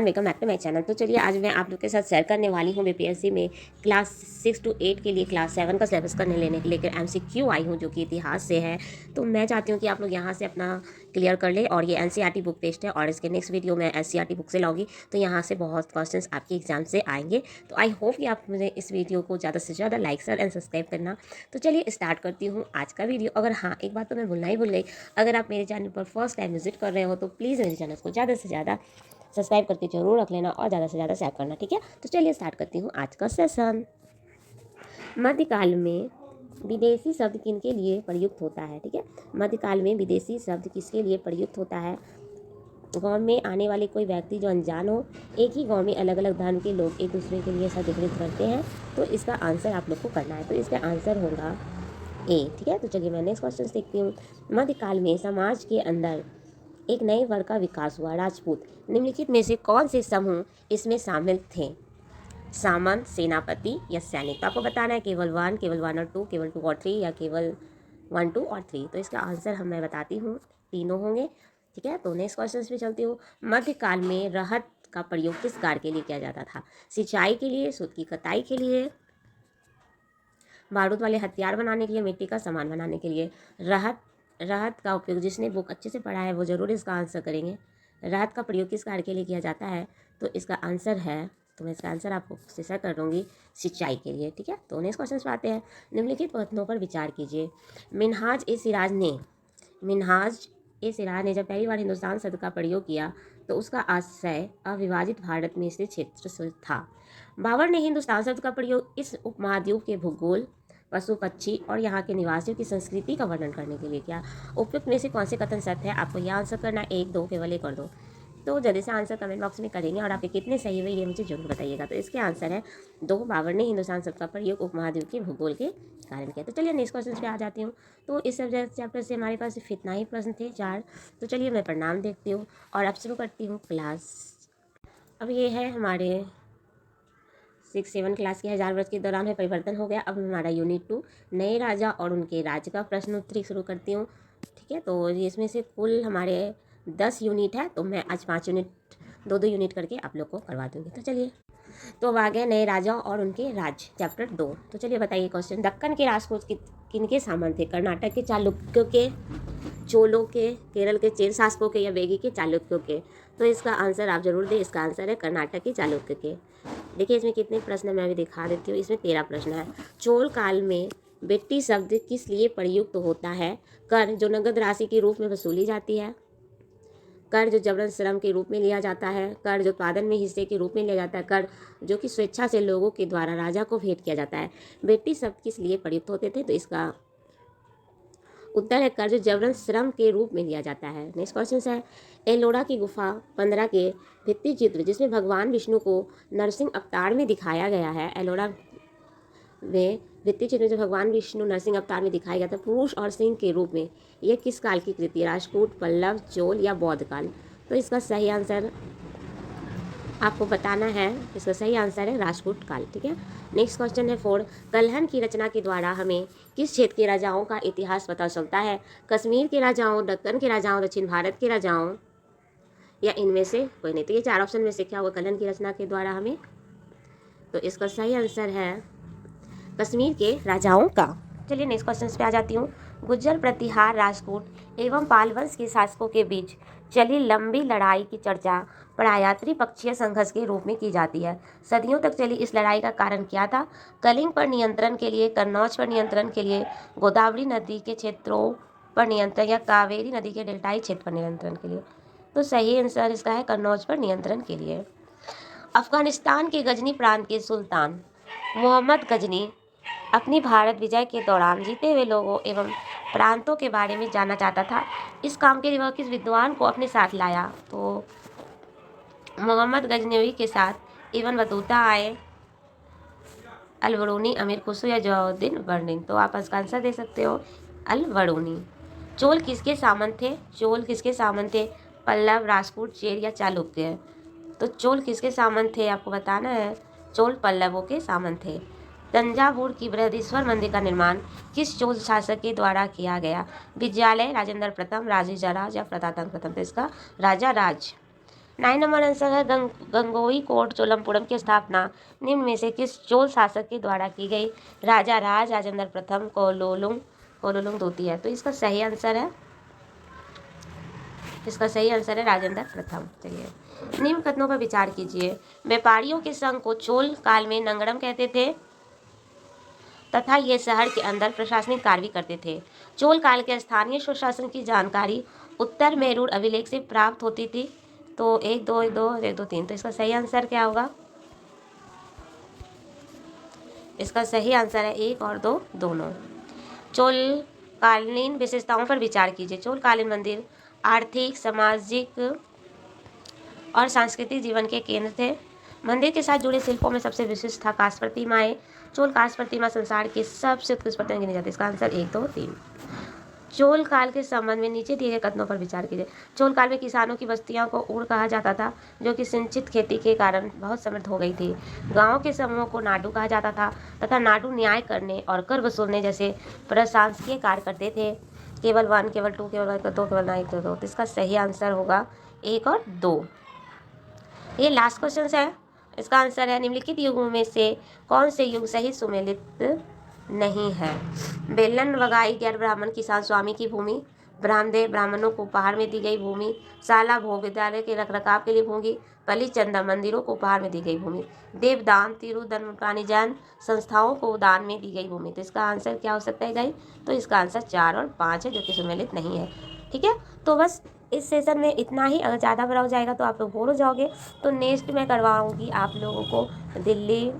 Welcome back to my channel. तो चलिए आज मैं आप लोग के साथ शेयर करने वाली हूँ बीपीएससी में क्लास 6 to 8 के लिए क्लास 7 का सिलेबस करने लेने के लिए एमसीक्यू आई हूँ जो कि इतिहास से है। तो मैं चाहती हूँ कि आप लोग यहाँ से अपना क्लियर कर ले। और ये एनसीईआरटी बुक टेस्ट है और इसके नेक्स्ट वीडियो मैं एससीईआरटी बुक से लाऊंगी, तो यहाँ से बहुत क्वेश्चन आपके एग्जाम से आएंगे। तो आई होप कि आप मुझे इस वीडियो को ज़्यादा से ज़्यादा लाइक शेयर एंड सब्सक्राइब करना। तो चलिए स्टार्ट करती हूँ आज का वीडियो। अगर हाँ, एक बात तो मैं भूलना ही भूल गई, अगर आप मेरे चैनल पर फर्स्ट टाइम विजिट कर रहे हो तो प्लीज़ मेरे चैनल को ज़्यादा से ज़्यादा सब्सक्राइब करके जरूर रख लेना और ज़्यादा से ज़्यादा शेयर करना, ठीक है। तो चलिए स्टार्ट करती हूँ आज का सेशन। मध्यकाल में विदेशी शब्द किनके लिए प्रयुक्त होता है, ठीक है। मध्यकाल में विदेशी शब्द किसके लिए प्रयुक्त होता है? गांव में आने वाले कोई व्यक्ति जो अनजान हो, एक ही गांव में अलग अलग धर्म के लोग एक दूसरे के लिए शब्द प्रयुक्त करते हैं। तो इसका आंसर आप लोग को करना है, तो इसका आंसर होगा ए, ठीक है। तो चलिए मैं नेक्स्ट क्वेश्चन देखती हूँ। मध्यकाल में समाज के अंदर एक नए वर्ग का विकास हुआ, राजपूत। निम्नलिखित में से कौन से समूह इसमें शामिल थे? सामंत, सेनापति या सैनिक। तो आपको बताना है केवल 1, केवल 1 और 2, केवल 2 और 3 या केवल 1, 2 और 3। तो इसका आंसर मैं बताती हूँ, तीनों होंगे, ठीक है। तो नेक्स्ट क्वेश्चन पे चलती हूँ। मध्यकाल में रहत का प्रयोग किस कार्य के लिए किया जाता था? सिंचाई के लिए, सूत की कताई के लिए, बारूद वाले हथियार बनाने के लिए, मिट्टी का सामान बनाने के लिए। रहत का उपयोग, जिसने बुक अच्छे से पढ़ा है वो जरूर इसका आंसर करेंगे। रहत का प्रयोग किस कार्य के लिए किया जाता है? तो इसका आंसर है, तो मैं इसका आंसर आपको शेयर कर दूंगी, सिंचाई के लिए, ठीक है। तो नेक्स्ट क्वेश्चन पे आते हैं। निम्नलिखित कथनों पर विचार कीजिए। मिन्हाज ए सिराज ने जब पहली बार हिंदुस्तान शब्द का प्रयोग किया तो उसका आशय अविभाजित भारत में स्थित क्षेत्र से था। बाबर ने हिंदुस्तान शब्द का प्रयोग इस उपमहाद्वीप के भूगोल, पशु पक्षी और यहाँ के निवासियों की संस्कृति का वर्णन करने के लिए किया। उपयुक्त में से कौन से कथन सत्य है? आपको यह आंसर करना 1, 2, केवल 1 और 2। तो जल्दी से आंसर कमेंट बॉक्स में करेंगे और आपके कितने सही हुए ये मुझे जरूर बताइएगा। तो इसके आंसर है 2, बाबर ने हिंदुस्तान शब्द का प्रयोग उपमहाद्वीप के भूगोल के कारण किया। तो चलिए नेक्स्ट क्वेश्चन पे आ जाती हूँ। तो इस सब्जेक्ट चैप्टर से हमारे पास सिर्फ इतना ही प्रश्न थे, 4। तो चलिए मैं परिणाम देखती हूँ और अब शुरू करती हूँ क्लास। अब ये है हमारे 6, 7 क्लास के 1000 वर्ष के दौरान है परिवर्तन हो गया। अब हमारा यूनिट 2 नए राजा और उनके राज्य का प्रश्नोत्तरी शुरू करती हूँ, ठीक है। तो इसमें से कुल हमारे 10 यूनिट है, तो मैं आज 5 यूनिट 2-2 यूनिट करके आप लोग को करवा दूँगी। तो चलिए, तो अब आ गए नए राजा और उनके राज्य, चैप्टर 2। तो चलिए बताइए क्वेश्चन। दक्कन के राजपूत किनके सामंत थे? कर्नाटक के चालुक्यों के, चोलों के, केरल के चेर शासकों के या वेगी के चालुक्यों के? तो इसका आंसर आप जरूर दें। इसका आंसर है कर्नाटक के चालुक्य के। देखिए इसमें कितने प्रश्न है, मैं अभी दिखा देती हूँ। इसमें 13 प्रश्न है। चोल काल में बेट्टी शब्द किस लिए प्रयुक्त होता है? कर जो नगद राशि के रूप में वसूली जाती है, कर जो जबरन श्रम के रूप में लिया जाता है, कर जो उत्पादन में हिस्से के रूप में लिया जाता है, कर जो कि स्वेच्छा से लोगों के द्वारा राजा को भेंट किया जाता है। बेट्टी शब्द किस लिए प्रयुक्त होते थे? तो इसका उत्तर है कर जो जबरन श्रम के रूप में लिया जाता है। नेक्स्ट क्वेश्चन है। एलोरा की गुफा 15 के भित्ति चित्र जिसमें भगवान विष्णु को नरसिंह अवतार में दिखाया गया है, एलोरा में भित्ति चित्र जो भगवान विष्णु नरसिंह अवतार में दिखाया गया था पुरुष और सिंह के रूप में, यह किस काल की कृति है? राजपूत, पल्लव, चोल या बौद्ध काल? तो इसका सही आंसर आपको बताना है। इसका सही आंसर है राजपूत काल, ठीक है। नेक्स्ट क्वेश्चन है 4। कल्हण की रचना के द्वारा हमें किस क्षेत्र के राजाओं का इतिहास पता चलता है? कश्मीर के राजाओं, दक्कन के राजाओं, दक्षिण भारत के राजाओं या इनमें से कोई नहीं? तो ये 4 ऑप्शन में से क्या होगा कल्हण की रचना के द्वारा हमें? तो इसका सही आंसर है कश्मीर के राजाओं का। चलिए नेक्स्ट क्वेश्चन पे आ जाती हूँ। गुज्जर, प्रतिहार, राजपूत एवं पाल वंश के शासकों के बीच चली लंबी लड़ाई की चर्चा प्रायः त्रिपक्षीय संघर्ष के रूप में की जाती है। सदियों तक चली इस लड़ाई का कारण क्या था? कलिंग पर नियंत्रण के लिए, कन्नौज पर नियंत्रण के लिए, गोदावरी नदी के क्षेत्रों पर नियंत्रण या कावेरी नदी के डेल्टाई क्षेत्र पर नियंत्रण के लिए? तो सही आंसर इसका है कन्नौज पर नियंत्रण के लिए। अफगानिस्तान के गजनी प्रांत के सुल्तान मोहम्मद गजनी अपनी भारत विजय के दौरान जीते हुए लोगों एवं प्रांतों के बारे में जानना चाहता था। इस काम के लिए वह किस विद्वान को अपने साथ लाया? तो मोहम्मद गजनवी के साथ इब्न बतूता आए, अल-बरूनी, अमीर खुसरो या जलालुद्दीन बर्नी? तो आप इसका आंसर दे सकते हो अल-बरूनी। चोल किसके सामंत थे? चोल किसके सामंत थे? पल्लव, राजपूत, चेर या चालुक्य? तो चोल किसके सामंत थे आपको बताना है। चोल पल्लवों के सामंत थे। तंजावुर की बृहदीश्वर मंदिर का निर्माण किस चोल शासक के द्वारा किया गया? विजयालय, राजेंद्र प्रथम, राजेंद्र राज या प्रताप प्रथम? तो इसका राजा राज। 9 नंबर आंसर है गंगोई कोट चोलमपुरम की स्थापना निम्न में से किस चोल शासक के द्वारा की गई? राजा राजेंद्र प्रथम, कोलुलुंग द्वितीय। तो इसका सही आंसर है राजेंद्र प्रथम। चलिए, निम्न कथनों पर विचार कीजिए। व्यापारियों के संघ को चोल काल में नंगड़म कहते थे तथा ये शहर के अंदर प्रशासनिक कार्य भी करते थे। चोल काल के स्थानीय स्वशासन की जानकारी उत्तर मेरूर अभिलेख से प्राप्त होती थी। तो 1 2 1 2 1 2 3। तो इसका सही आंसर क्या होगा? इसका सही आंसर है 1 और 2 दोनों। चोलकालीन विशेषताओं पर विचार कीजिए। चोलकालीन मंदिर आर्थिक, सामाजिक और सांस्कृतिक जीवन के केंद्र थे। मंदिर के साथ जुड़े शिल्पों में सबसे विशिष्ट था कांस्य प्रतिमाएं। चोल कांस्य प्रतिमा संसार की सबसे उत्कृष्ट प्रतिमा गिनी जाती है। इसका आंसर 1 2 3। चोल काल के संबंध में नीचे दिए गए कथनों पर विचार कीजिए। चोल काल में किसानों की बस्तियों को ऊर कहा जाता था, जो कि सिंचित खेती के कारण बहुत समृद्ध हो गई थी। गांवों के समूहों को नाडू कहा जाता था तथा नाडू न्याय करने और कर वसूलने जैसे प्रशासकीय कार्य करते थे। केवल 1, केवल 2, केवल 1, 2, केवल 9, 2, 2। तो इसका सही आंसर होगा 1 और 2। ये लास्ट क्वेश्चन है। इसका आंसर है निम्नलिखित युगों में से कौन से युग सही सुमेलित नहीं है? बेलन वगाई गैर ब्राह्मण किसान स्वामी की भूमि, ब्राह्मदेव ब्राह्मणों को उपहार में दी गई भूमि, शाला भोग विद्यालय के रखरखाव के लिए भूमि, बलिचंदा मंदिरों को उपहार में दी गई भूमि, देवदान तिरुधर्मपानी जैन संस्थाओं को दान में दी गई भूमि। तो इसका आंसर क्या हो सकता है गाइस? तो इसका आंसर 4 और 5 है, जो कि सुमेलित नहीं है। ठीक है, तो बस इस सेशन में इतना ही। अगर ज़्यादा बड़ा हो जाएगा तो आप लोग बोर हो जाओगे। तो नेक्स्ट मैं करवाऊँगी आप लोगों को दिल्ली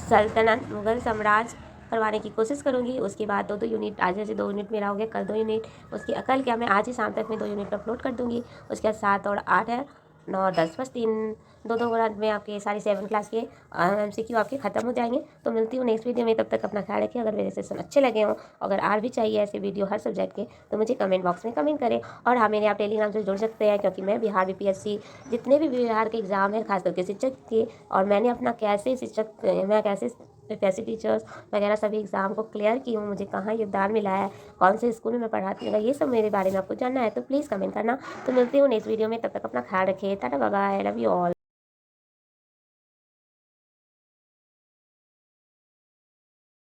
सल्तनत, मुगल साम्राज्य करवाने की कोशिश करूँगी। उसके बाद 2 यूनिट, आज जैसे 2 यूनिट मेरा हो गया, कल 2 यूनिट, उसकी कल क्या मैं आज ही शाम तक में 2 यूनिट अपलोड कर दूँगी। उसके बाद 7 और 8 है, 9 और 10, बस 2 रात में आपके सारी 7 क्लास के MCQ आपके ख़त्म हो जाएंगे। तो मिलती हूँ नेक्स्ट वीडियो में, तब तक अपना ख्याल रखिए। अगर मेरे सेशन अच्छे लगे हों, अगर और भी चाहिए ऐसे वीडियो हर सब्जेक्ट के, तो मुझे कमेंट बॉक्स में कमेंट करें। और हाँ, मेरे आप टेलीग्राम से जुड़ सकते हैं, क्योंकि मैं बिहार BPSC जितने भी बिहार के एग्ज़ाम है, खास करके शिक्षक के, और मैंने अपना कैसे कैसे टीचर्स वगैरह सभी एग्ज़ाम को क्लियर की हूँ, मुझे कहाँ योगदान मिला है, कौन से स्कूल में मैं पढ़ाती हूँ, ये सब मेरे बारे में आपको जानना है तो प्लीज़ कमेंट करना। तो मिलती हूँ नेक्स्ट वीडियो में, तब तक अपना ख्याल रखिए। Tata bye bye, love you all.